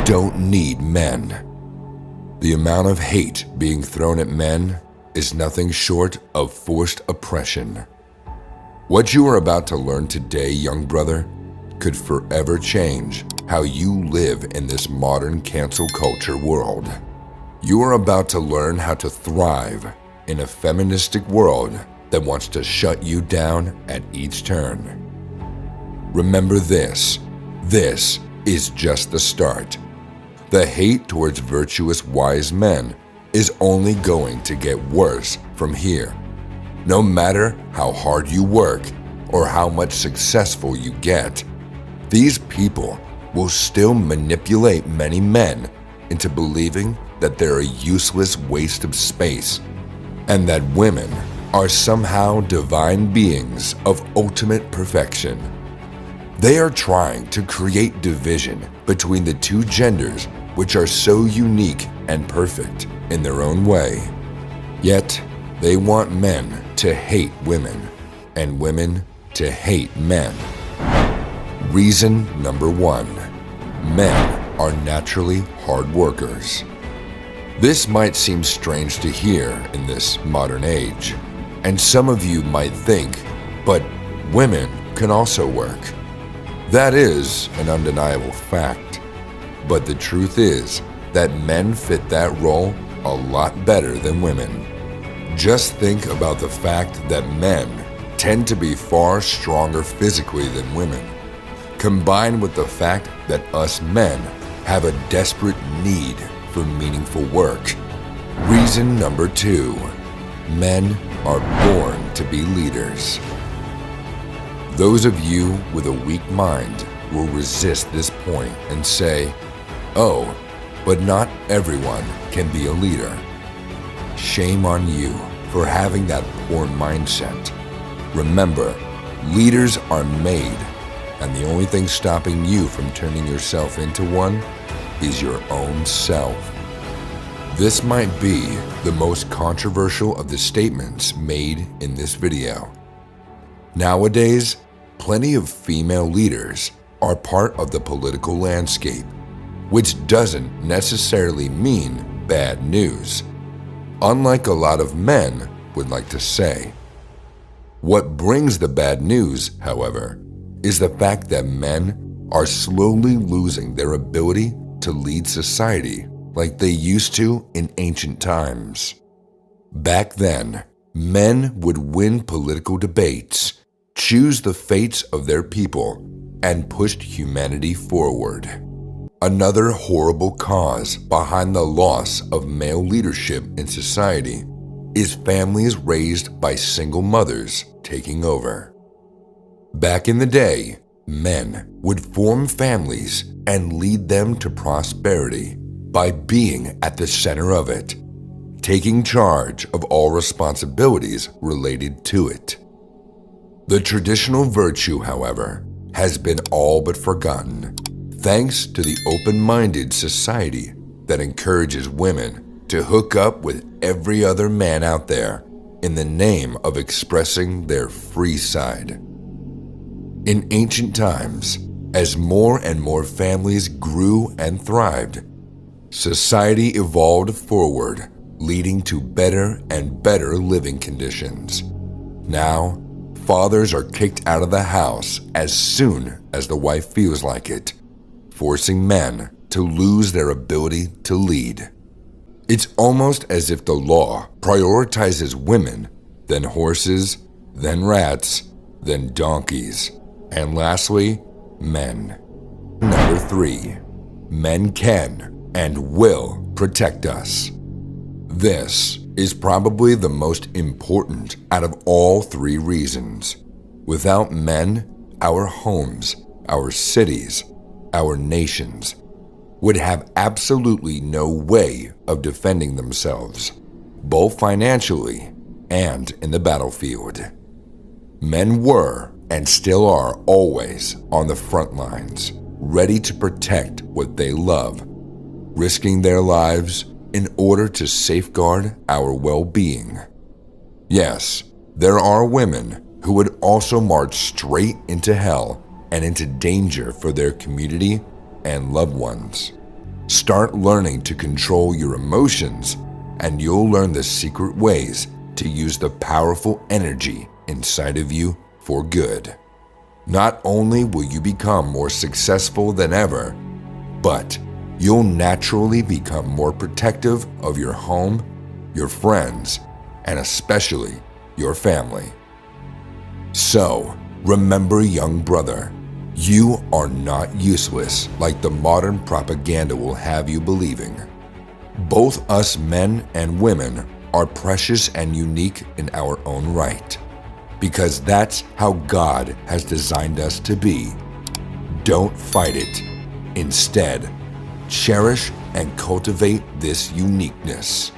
don't need men. The amount of hate being thrown at men is nothing short of forced oppression. What you are about to learn today, young brother, could forever change how you live in this modern cancel culture world. You are about to learn how to thrive in a feministic world that wants to shut you down at each turn. Remember this is just the start. The hate towards virtuous, wise men is only going to get worse from here. No matter how hard you work or how much successful you get, these people will still manipulate many men into believing that they're a useless waste of space and that women are somehow divine beings of ultimate perfection. They are trying to create division between the two genders, which are so unique and perfect in their own way. Yet, they want men to hate women and women to hate men. Reason number 1: men are naturally hard workers. This might seem strange to hear in this modern age, and some of you might think, but women can also work. That is an undeniable fact, but the truth is that men fit that role a lot better than women. Just think about the fact that men tend to be far stronger physically than women, combined with the fact that us men have a desperate need for meaningful work. Reason number 2: men are born to be leaders. Those of you with a weak mind will resist this point and say, "Oh, but not everyone can be a leader." Shame on you for having that poor mindset. Remember, leaders are made, and the only thing stopping you from turning yourself into one is your own self. This might be the most controversial of the statements made in this video. Nowadays, plenty of female leaders are part of the political landscape, which doesn't necessarily mean bad news, unlike a lot of men would like to say. What brings the bad news, however, is the fact that men are slowly losing their ability to lead society like they used to in ancient times. Back then, men would win political debates, choose the fates of their people, and pushed humanity forward. Another horrible cause behind the loss of male leadership in society is families raised by single mothers taking over. Back in the day, men would form families and lead them to prosperity by being at the center of it, taking charge of all responsibilities related to it. The traditional virtue, however, has been all but forgotten, thanks to the open-minded society that encourages women to hook up with every other man out there in the name of expressing their free side. In ancient times, as more and more families grew and thrived, society evolved forward, leading to better and better living conditions. Now, fathers are kicked out of the house as soon as the wife feels like it, forcing men to lose their ability to lead. It's almost as if the law prioritizes women, then horses, then rats, then donkeys, and lastly, men. Number 3, men can and will protect us. This is probably the most important out of all 3 reasons. Without men, our homes, our cities, our nations would have absolutely no way of defending themselves, both financially and in the battlefield. Men were and still are always on the front lines, ready to protect what they love, risking their lives in order to safeguard our well-being. Yes, there are women who would also march straight into hell and into danger for their community and loved ones. Start learning to control your emotions, and you'll learn the secret ways to use the powerful energy inside of you for good. Not only will you become more successful than ever, but you'll naturally become more protective of your home, your friends, and especially your family. So, remember, young brother, you are not useless like the modern propaganda will have you believing. Both us men and women are precious and unique in our own right, because that's how God has designed us to be. Don't fight it. Instead, cherish and cultivate this uniqueness.